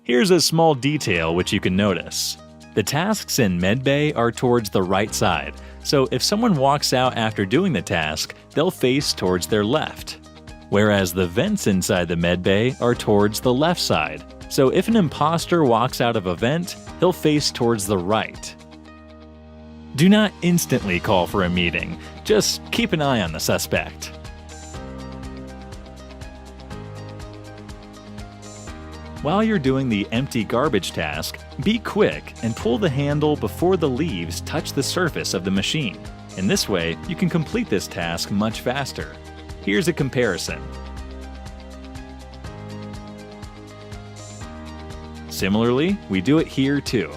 Here's a small detail which you can notice. The tasks in medbay are towards the right side, so if someone walks out after doing the task, they'll face towards their left. Whereas the vents inside the medbay are towards the left side, so if an imposter walks out of a vent, he'll face towards the right. Do not instantly call for a meeting, just keep an eye on the suspect. While you're doing the empty garbage task, be quick and pull the handle before the leaves touch the surface of the machine. In this way, you can complete this task much faster. Here's a comparison. Similarly, we do it here too.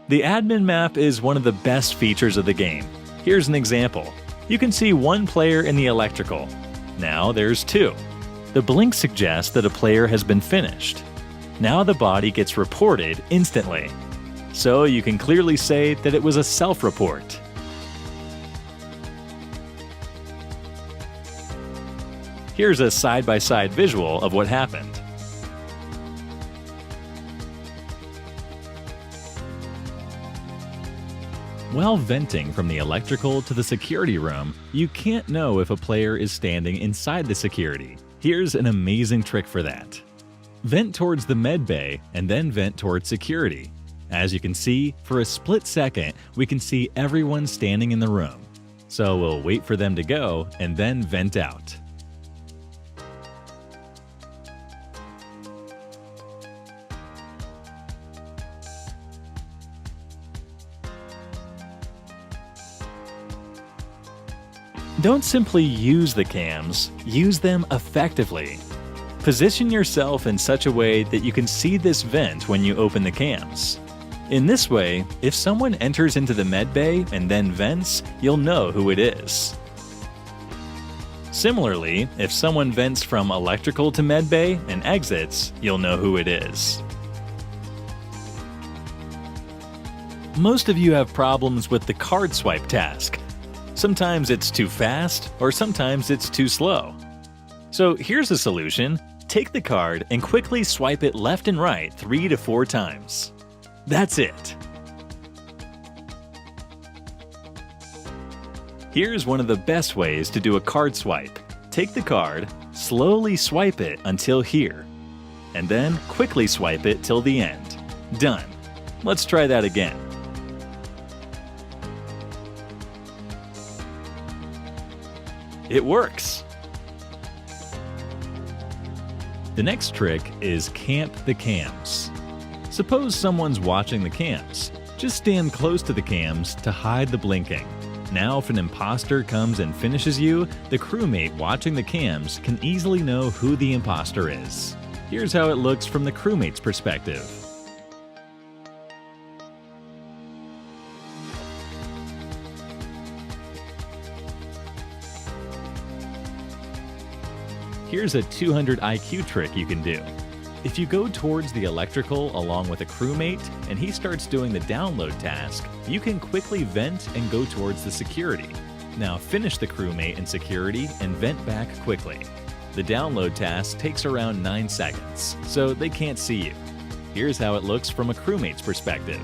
The admin map is one of the best features of the game. Here's an example. You can see one player in the electrical. Now there's two. The blink suggests that a player has been finished. Now the body gets reported instantly. So you can clearly say that it was a self-report. Here's a side-by-side visual of what happened. While venting from the electrical to the security room, you can't know if a player is standing inside the security. Here's an amazing trick for that. Vent towards the med bay and then vent towards security. As you can see, for a split second, we can see everyone standing in the room. So we'll wait for them to go and then vent out. Don't simply use the cams, use them effectively. Position yourself in such a way that you can see this vent when you open the cams. In this way, if someone enters into the med bay and then vents, you'll know who it is. Similarly, if someone vents from electrical to med bay and exits, you'll know who it is. Most of you have problems with the card swipe task. Sometimes it's too fast, or sometimes it's too slow. So here's a solution. Take the card and quickly swipe it left and right 3 to 4 times. That's it. Here's one of the best ways to do a card swipe. Take the card, slowly swipe it until here, and then quickly swipe it till the end. Done. Let's try that again. It works! The next trick is camp the cams. Suppose someone's watching the cams. Just stand close to the cams to hide the blinking. Now if an imposter comes and finishes you, the crewmate watching the cams can easily know who the imposter is. Here's how it looks from the crewmate's perspective. Here's a 200 IQ trick you can do. If you go towards the electrical along with a crewmate and he starts doing the download task, you can quickly vent and go towards the security. Now finish the crewmate in security and vent back quickly. The download task takes around 9 seconds, so they can't see you. Here's how it looks from a crewmate's perspective.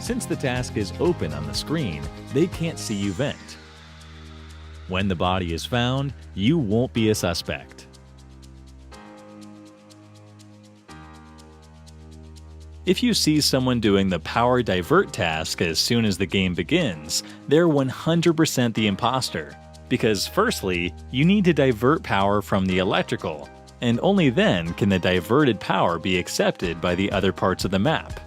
Since the task is open on the screen, they can't see you vent. When the body is found, you won't be a suspect. If you see someone doing the power divert task as soon as the game begins, they're 100% the imposter. Because firstly, you need to divert power from the electrical, and only then can the diverted power be accepted by the other parts of the map.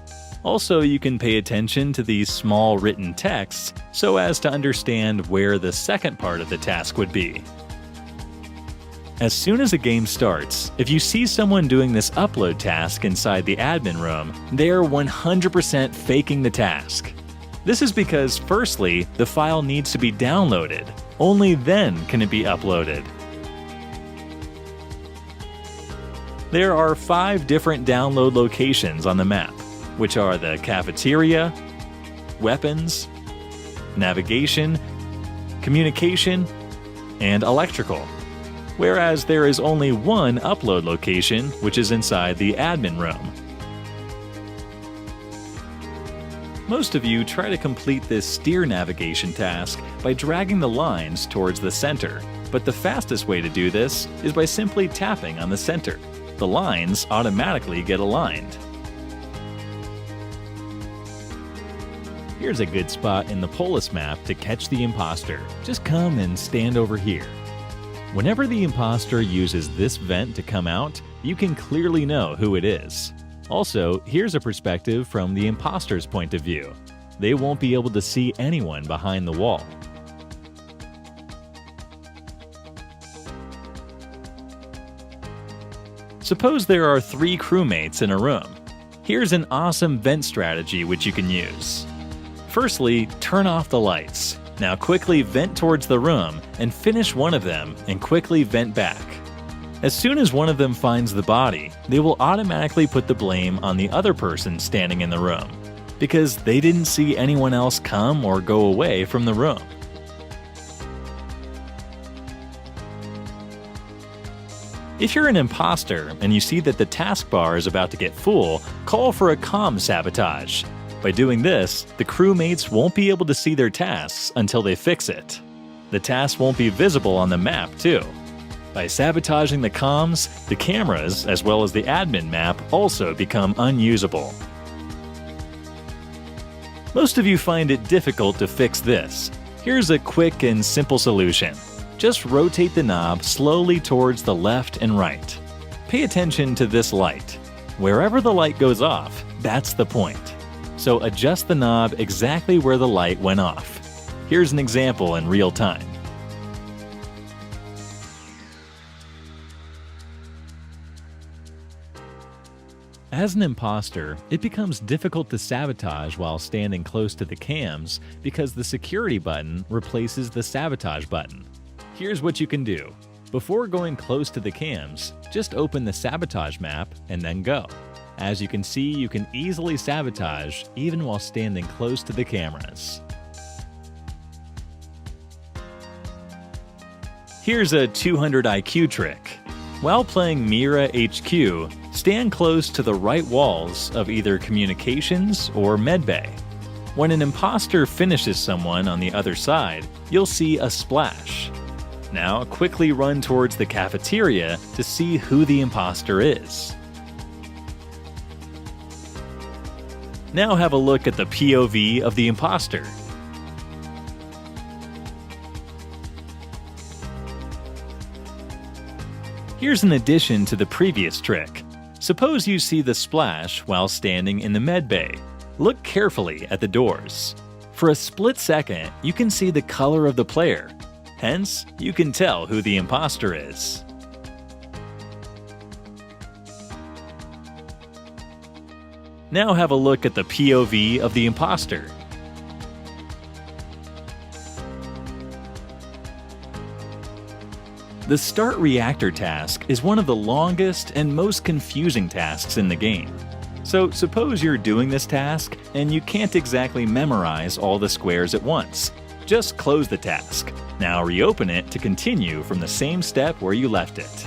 Also, you can pay attention to these small written texts so as to understand where the second part of the task would be. As soon as a game starts, if you see someone doing this upload task inside the admin room, they're 100% faking the task. This is because, firstly, the file needs to be downloaded. Only then can it be uploaded. There are 5 different download locations on the map, which are the cafeteria, weapons, navigation, communication, and electrical, whereas there is only one upload location, which is inside the admin room. Most of you try to complete this steer navigation task by dragging the lines towards the center, but the fastest way to do this is by simply tapping on the center. The lines automatically get aligned. Here's a good spot in the Polis map to catch the imposter. Just come and stand over here. Whenever the imposter uses this vent to come out, you can clearly know who it is. Also, here's a perspective from the imposter's point of view. They won't be able to see anyone behind the wall. Suppose there are 3 crewmates in a room. Here's an awesome vent strategy which you can use. Firstly, turn off the lights. Now quickly vent towards the room and finish one of them and quickly vent back. As soon as one of them finds the body, they will automatically put the blame on the other person standing in the room, because they didn't see anyone else come or go away from the room. If you're an imposter and you see that the taskbar is about to get full, call for a comm sabotage. By doing this, the crewmates won't be able to see their tasks until they fix it. The tasks won't be visible on the map too. By sabotaging the comms, the cameras, as well as the admin map, also become unusable. Most of you find it difficult to fix this. Here's a quick and simple solution. Just rotate the knob slowly towards the left and right. Pay attention to this light. Wherever the light goes off, that's the point. So adjust the knob exactly where the light went off. Here's an example in real time. As an imposter, it becomes difficult to sabotage while standing close to the cams because the security button replaces the sabotage button. Here's what you can do. Before going close to the cams, just open the sabotage map and then go. As you can see, you can easily sabotage even while standing close to the cameras. Here's a 200 IQ trick. While playing Mira HQ, stand close to the right walls of either communications or medbay. When an imposter finishes someone on the other side, you'll see a splash. Now quickly run towards the cafeteria to see who the imposter is. Now have a look at the POV of the imposter. Here's an addition to the previous trick. Suppose you see the splash while standing in the medbay. Look carefully at the doors. For a split second, you can see the color of the player. Hence, you can tell who the imposter is. Now have a look at the POV of the imposter. The Start Reactor task is one of the longest and most confusing tasks in the game. So suppose you're doing this task and you can't exactly memorize all the squares at once. Just close the task. Now reopen it to continue from the same step where you left it.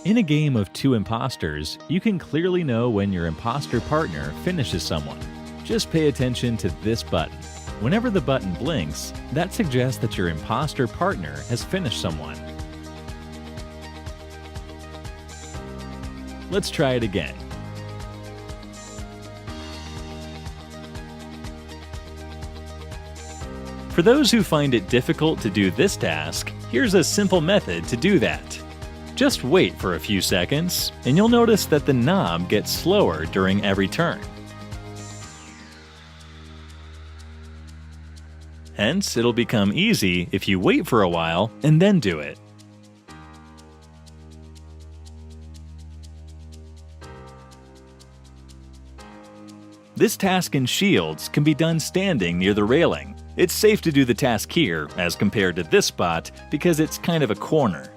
In a game of 2 imposters, you can clearly know when your imposter partner finishes someone. Just pay attention to this button. Whenever the button blinks, that suggests that your imposter partner has finished someone. Let's try it again. For those who find it difficult to do this task, here's a simple method to do that. Just wait for a few seconds, and you'll notice that the knob gets slower during every turn. Hence, it'll become easy if you wait for a while and then do it. This task in Shields can be done standing near the railing. It's safe to do the task here as compared to this spot because it's kind of a corner.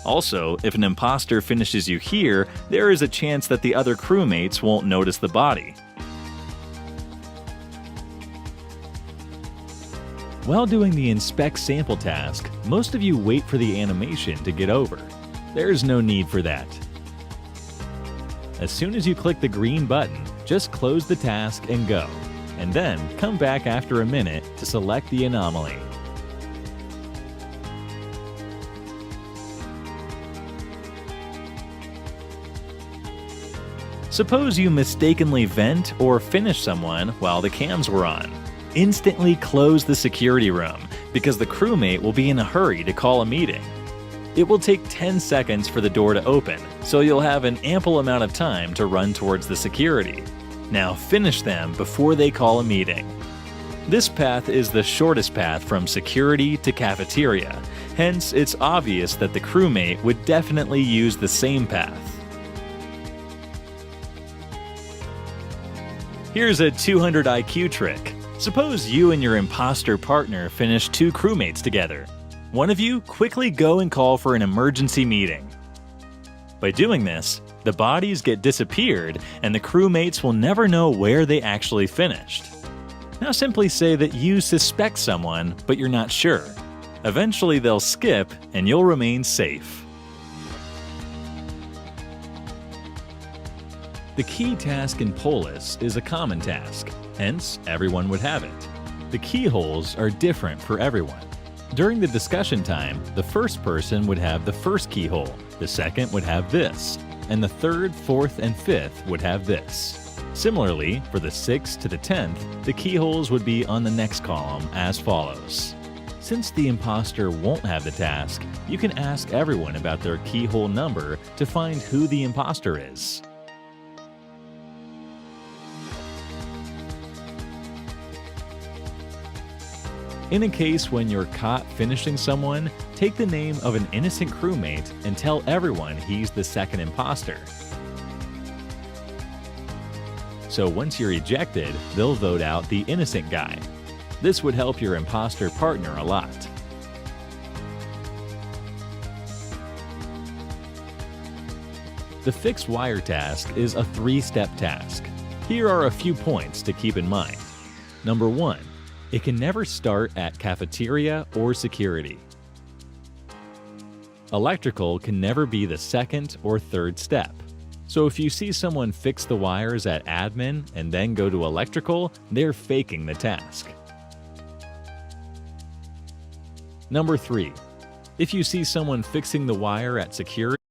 Also, if an imposter finishes you here, there is a chance that the other crewmates won't notice the body. While doing the inspect sample task, most of you wait for the animation to get over. There's no need for that. As soon as you click the green button, just close the task and go, and then come back after a minute to select the anomaly. Suppose you mistakenly vent or finish someone while the cams were on. Instantly close the security room because the crewmate will be in a hurry to call a meeting. It will take 10 seconds for the door to open, so you'll have an ample amount of time to run towards the security. Now finish them before they call a meeting. This path is the shortest path from security to cafeteria, hence it's obvious that the crewmate would definitely use the same path. Here's a 200 IQ trick. Suppose you and your imposter partner finish 2 crewmates together. One of you quickly go and call for an emergency meeting. By doing this, the bodies get disappeared and the crewmates will never know where they actually finished. Now simply say that you suspect someone, but you're not sure. Eventually they'll skip and you'll remain safe. The key task in Polis is a common task, hence everyone would have it. The keyholes are different for everyone. During the discussion time, the first person would have the first keyhole, the second would have this, and the third, fourth, and fifth would have this. Similarly, for the 6th to the 10th, the keyholes would be on the next column as follows. Since the imposter won't have the task, you can ask everyone about their keyhole number to find who the imposter is. In a case when you're caught finishing someone, take the name of an innocent crewmate and tell everyone he's the second imposter. So once you're ejected, they'll vote out the innocent guy. This would help your imposter partner a lot. The fixed wire task is a 3-step task. Here are a few points to keep in mind. Number 1. It can never start at cafeteria or security. Electrical can never be the second or third step. So if you see someone fix the wires at admin and then go to electrical, they're faking the task. Number 3. If you see someone fixing the wire at security,